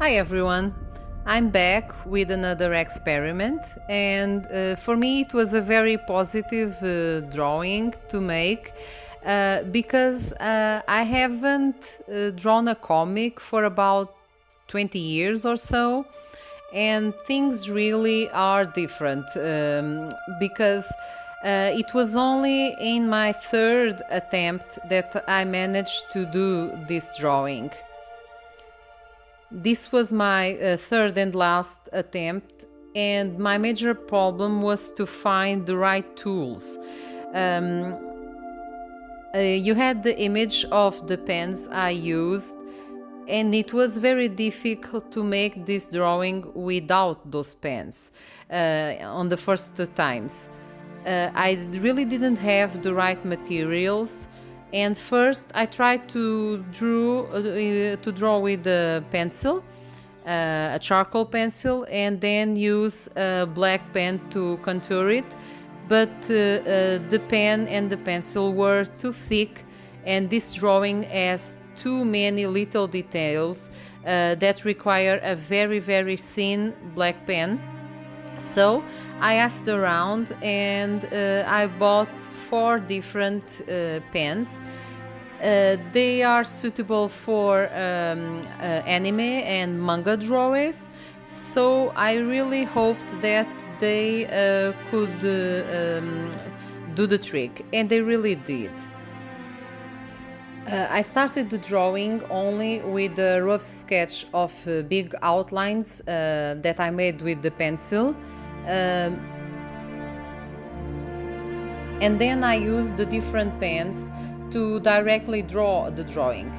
Hi everyone, I'm back with another experiment, and for me it was a very positive drawing to make because I haven't drawn a comic for about 20 years or so, and things really are different because it was only in my third attempt that I managed to do this drawing. This was my third and last attempt, and my major problem was to find the right tools. You had the image of the pens I used, and it was very difficult to make this drawing without those pens on the first times. I really didn't have the right materials, and first I tried to draw with a pencil, a charcoal pencil, and then use a black pen to contour it. But the pen and the pencil were too thick, and this drawing has too many little details that require a very thin black pen. So I asked around, and I bought four different pens. They are suitable for anime and manga drawers, so I really hoped that they could do the trick, and they really did. I started the drawing only with a rough sketch of big outlines that I made with the pencil. Um, and then I used the different pens to directly draw the drawing.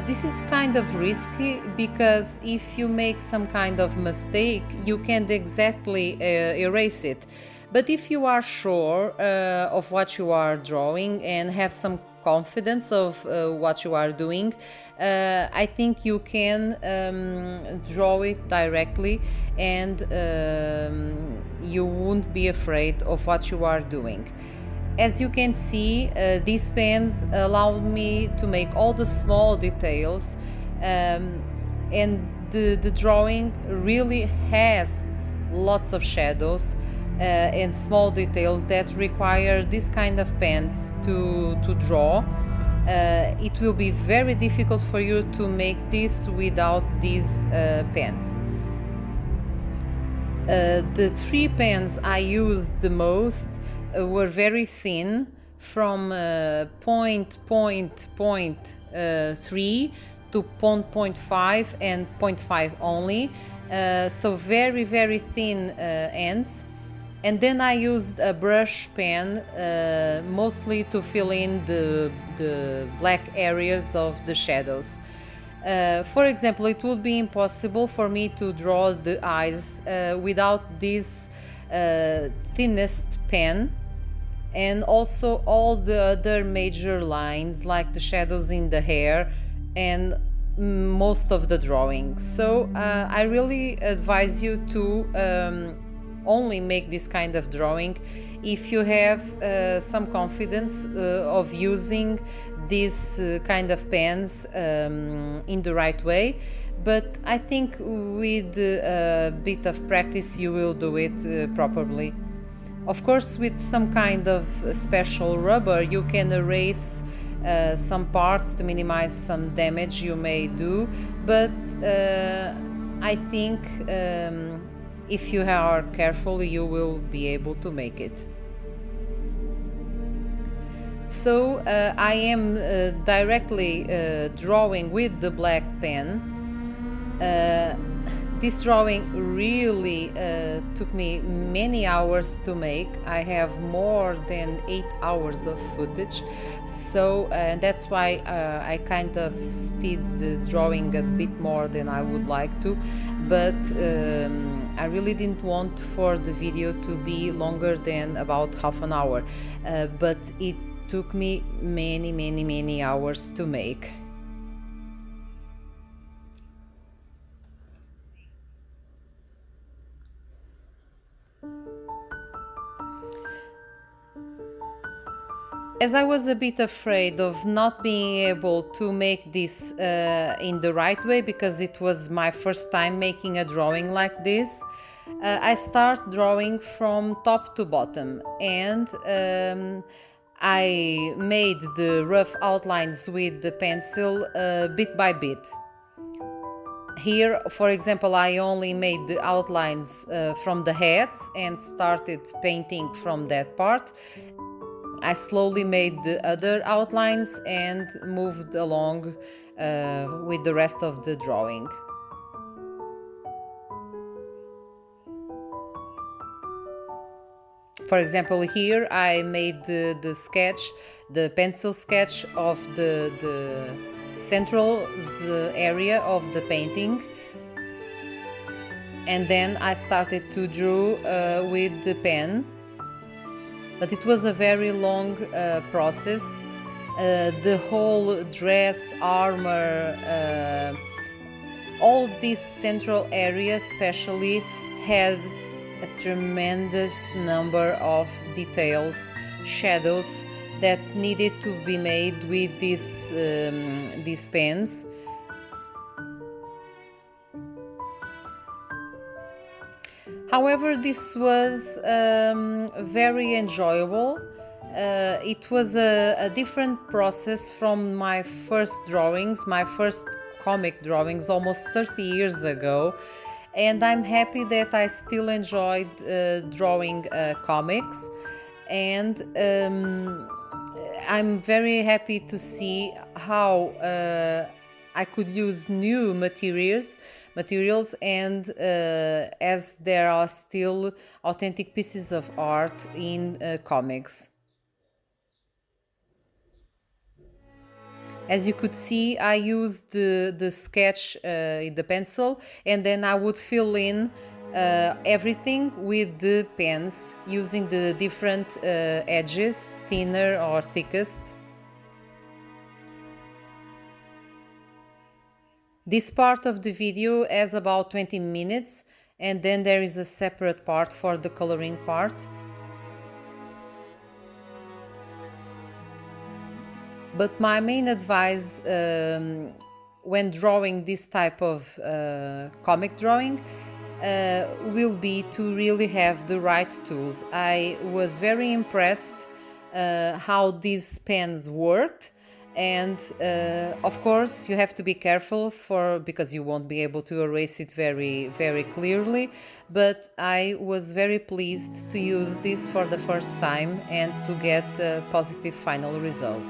This is kind of risky because if you make some kind of mistake, you can't exactly erase it. But if you are sure of what you are drawing and have some confidence of what you are doing, I think you can draw it directly, and you won't be afraid of what you are doing. As you can see, these pens allowed me to make all the small details, and the drawing really has lots of shadows and small details that require this kind of pens to draw. It will be very difficult for you to make this without these pens. The three pens I used the most were very thin, from point 3 to point 0.5 and 0.5 only, so very thin ends. And then I used a brush pen mostly to fill in the black areas of the shadows. For example, it would be impossible for me to draw the eyes without this thinnest pen, and also all the other major lines like the shadows in the hair and most of the drawing. So I really advise you to only make this kind of drawing if you have some confidence of using these kind of pens in the right way. But I think with a bit of practice you will do it properly. Of course, with some kind of special rubber you can erase some parts to minimize some damage you may do, but I think if you are careful you will be able to make it. So I am directly drawing with the black pen. This drawing really took me many hours to make. I have more than 8 hours of footage, so that's why I kind of speed the drawing a bit more than I would like to, but I really didn't want for the video to be longer than about half an hour, but it took me many hours to make. As I was a bit afraid of not being able to make this in the right way because it was my first time making a drawing like this, I start drawing from top to bottom, and I made the rough outlines with the pencil bit by bit. Here, for example, I only made the outlines from the heads and started painting from that part. I slowly made the other outlines and moved along with the rest of the drawing. For example, here I made the sketch, the pencil sketch of the central area of the painting, and then I started to draw with the pen. But it was a very long process. The whole dress, armor, all this central area especially has a tremendous number of details, shadows that needed to be made with these pens. However, this was very enjoyable. It was a different process from my first drawings, my first comic drawings almost 30 years ago. And I'm happy that I still enjoyed drawing comics. And I'm very happy to see how I could use new materials, and as there are still authentic pieces of art in comics. As you could see, I used the sketch in the pencil, and then I would fill in everything with the pens using the different edges, thinner or thickest. This part of the video has about 20 minutes, and then there is a separate part for the coloring part. But my main advice when drawing this type of comic drawing will be to really have the right tools. I was very impressed how these pens worked. And of course you have to be careful because you won't be able to erase it very, very clearly. But I was very pleased to use this for the first time and to get a positive final result.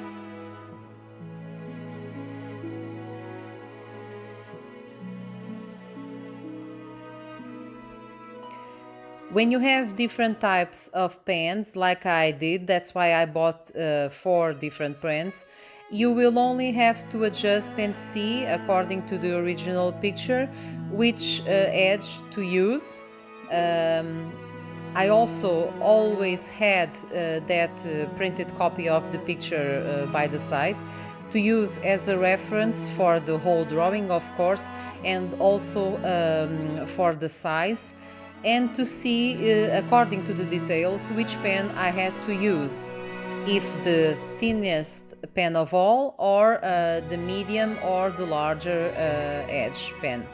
When you have different types of pens, like I did, that's why I bought 4 different pens, you will only have to adjust and see, according to the original picture, which edge to use. I also always had that printed copy of the picture by the side to use as a reference for the whole drawing, of course, and also for the size, and to see, according to the details, which pen I had to use. If the thinnest pen of all, or the medium or the larger edge pen.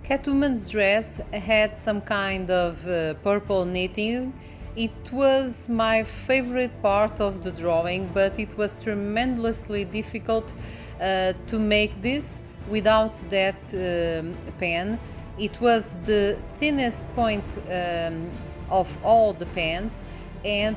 Catwoman's dress had some kind of purple knitting. It was my favorite part of the drawing, but it was tremendously difficult to make this without that pen. It was the thinnest point of all the pens, and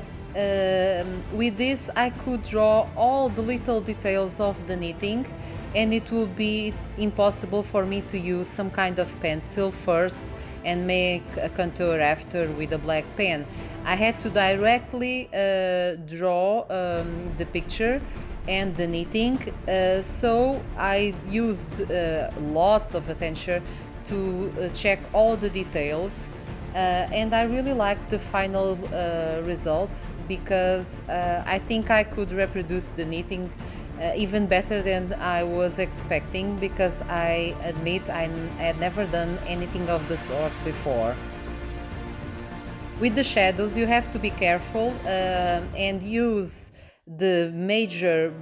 with this I could draw all the little details of the knitting, and it will be impossible for me to use some kind of pencil first and make a contour after with a black pen. I had to directly draw the picture and the knitting, so I used lots of attention to check all the details, and I really liked the final result because I think I could reproduce the knitting even better than I was expecting, because I admit I had never done anything of the sort before. With the shadows you have to be careful and use the major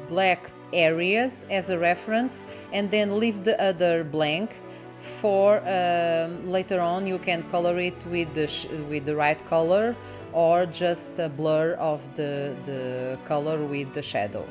black areas as a reference and then leave the other blank for later on you can color it with the right color, or just a blur of the color with the shadow.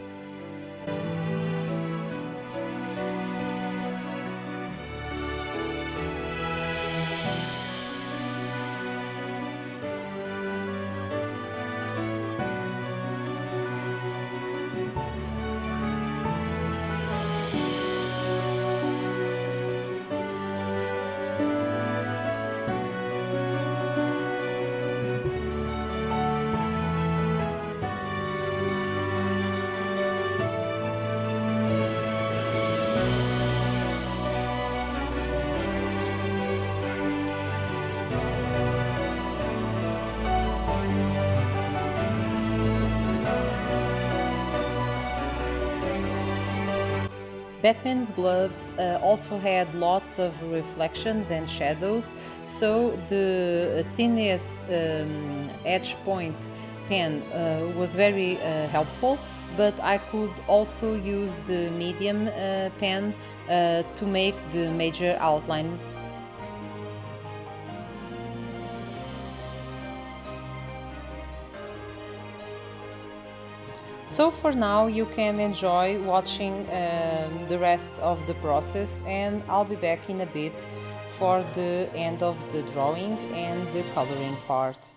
Batman's gloves also had lots of reflections and shadows, so the thinnest edge point pen was very helpful, but I could also use the medium pen to make the major outlines. So for now you can enjoy watching the rest of the process, and I'll be back in a bit for the end of the drawing and the coloring part.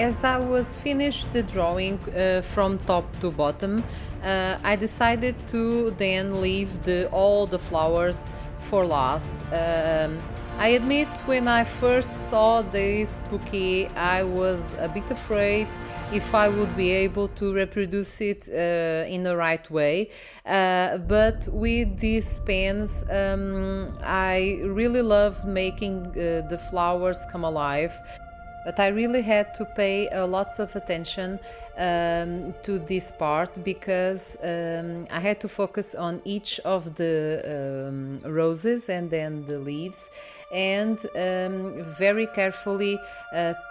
As I was finished the drawing from top to bottom, I decided to then leave all the flowers for last. I admit when I first saw this bouquet I was a bit afraid if I would be able to reproduce it in the right way, but with these pens I really love making the flowers come alive. But I really had to pay lots of attention to this part because I had to focus on each of the roses and then the leaves, and very carefully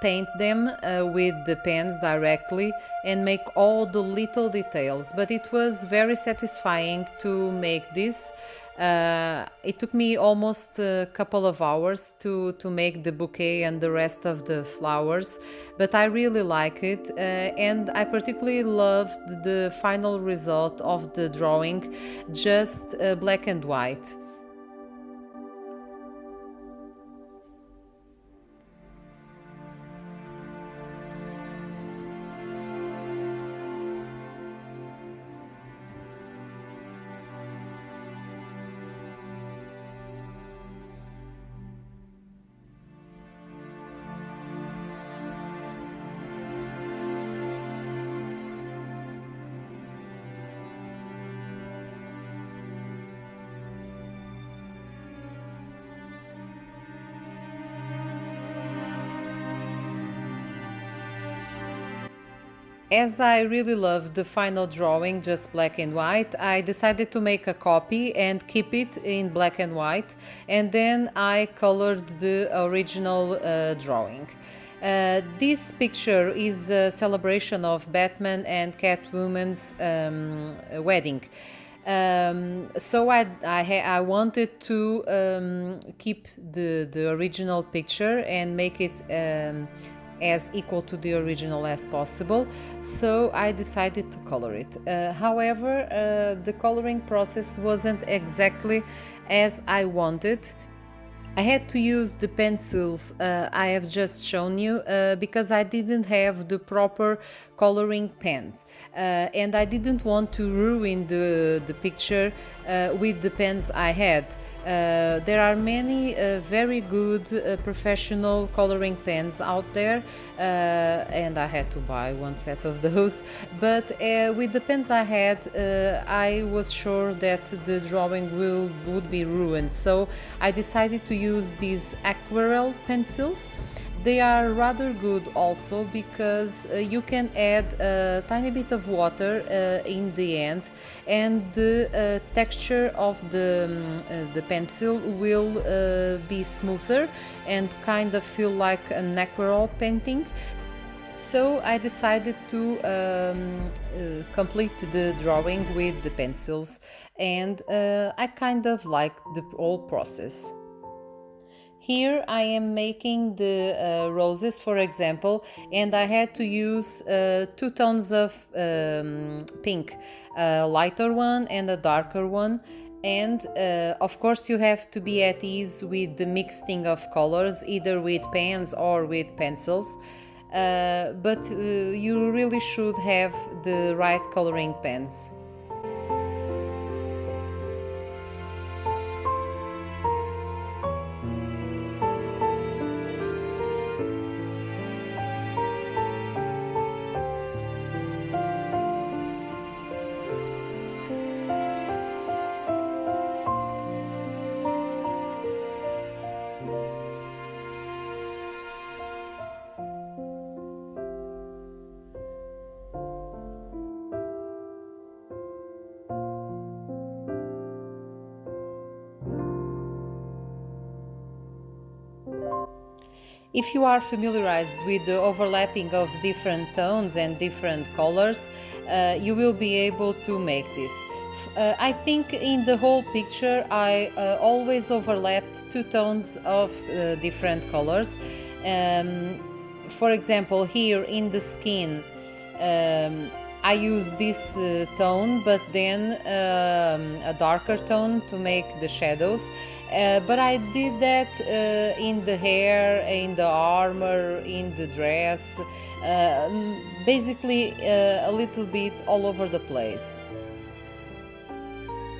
paint them with the pens directly and make all the little details. But it was very satisfying to make this. It took me almost a couple of hours to make the bouquet and the rest of the flowers, but I really like it, and I particularly loved the final result of the drawing, just black and white. As I really loved the final drawing, just black and white, I decided to make a copy and keep it in black and white, and then I colored the original drawing. This picture is a celebration of Batman and Catwoman's wedding. So I wanted to keep the original picture and make it as equal to the original as possible, so I decided to color it. However, the coloring process wasn't exactly as I wanted. I had to use the pencils I have just shown you because I didn't have the proper coloring pens, and I didn't want to ruin the picture with the pens I had. There are many very good professional coloring pens out there, and I had to buy one set of those, but with the pens I had I was sure that the drawing would be ruined, so I decided to use these aquarelle pencils. They are rather good also because you can add a tiny bit of water in the end, and the texture of the pencil will be smoother and kind of feel like an aquarelle painting. So I decided to complete the drawing with the pencils, and I kind of like the whole process. Here I am making the roses, for example, and I had to use 2 tones of pink, a lighter one and a darker one. And of course you have to be at ease with the mixing of colors, either with pens or with pencils, but you really should have the right coloring pens. If you are familiarized with the overlapping of different tones and different colors, you will be able to make this. I think in the whole picture I always overlapped 2 tones of different colors. For example, here in the skin I use this tone, but then a darker tone to make the shadows. But I did that in the hair, in the armor, in the dress, basically a little bit all over the place.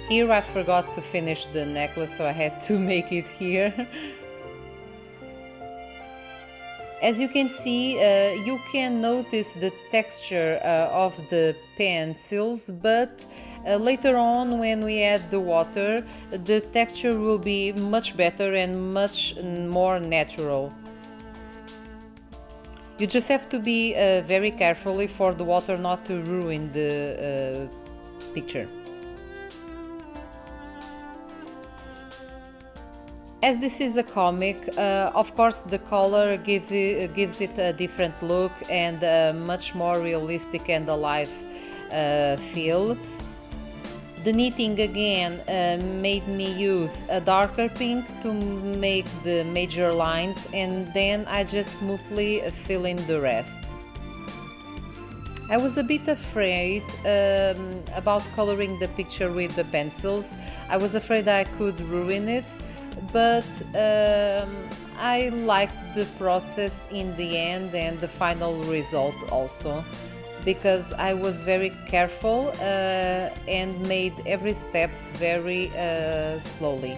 Here I forgot to finish the necklace, so I had to make it here. As you can see, you can notice the texture of the pencils, but later on when we add the water, the texture will be much better and much more natural. You just have to be very careful for the water not to ruin the picture. As this is a comic, of course the color gives it a different look and a much more realistic and alive feel. The knitting again made me use a darker pink to make the major lines, and then I just smoothly fill in the rest. I was a bit afraid about coloring the picture with the pencils. I was afraid I could ruin it, but I liked the process in the end and the final result also, because I was very careful and made every step very slowly.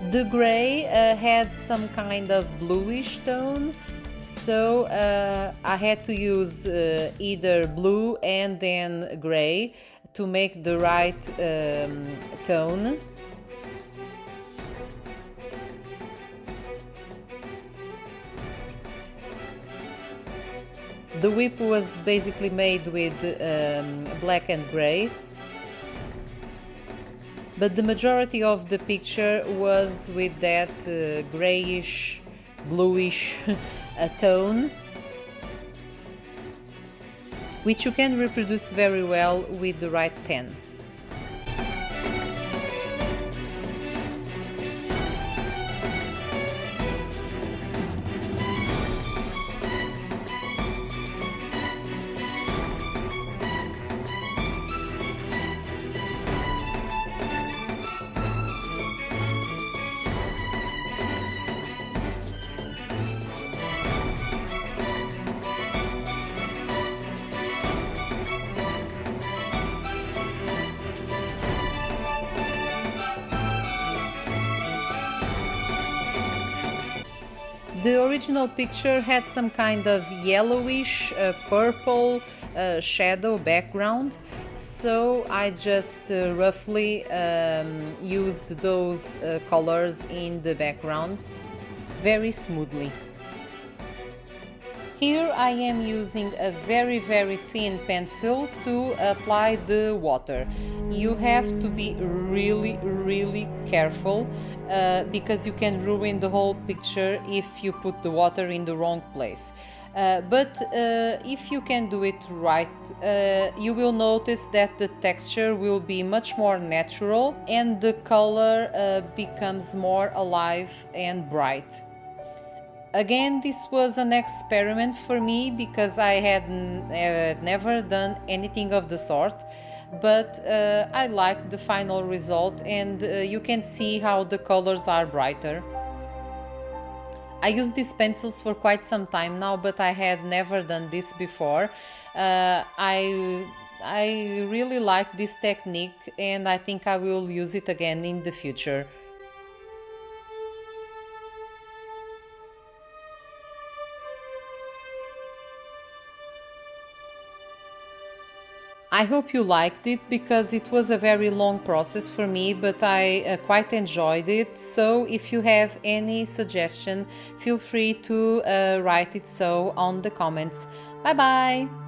The gray had some kind of bluish tone, so I had to use either blue and then gray to make the right tone. The whip was basically made with black and gray, but the majority of the picture was with that grayish, bluish tone, which you can reproduce very well with the right pen. The original picture had some kind of yellowish, purple shadow background, so I just roughly used those colors in the background very smoothly. Here I am using a very thin pencil to apply the water. You have to be really careful because you can ruin the whole picture if you put the water in the wrong place. But if you can do it right, you will notice that the texture will be much more natural and the color becomes more alive and bright. Again, this was an experiment for me because I had never done anything of the sort, but I liked the final result, and you can see how the colors are brighter. I use these pencils for quite some time now, but I had never done this before. I really like this technique, and I think I will use it again in the future. I hope you liked it because it was a very long process for me, but I quite enjoyed it. So if you have any suggestion, feel free to write it so on the comments. Bye bye!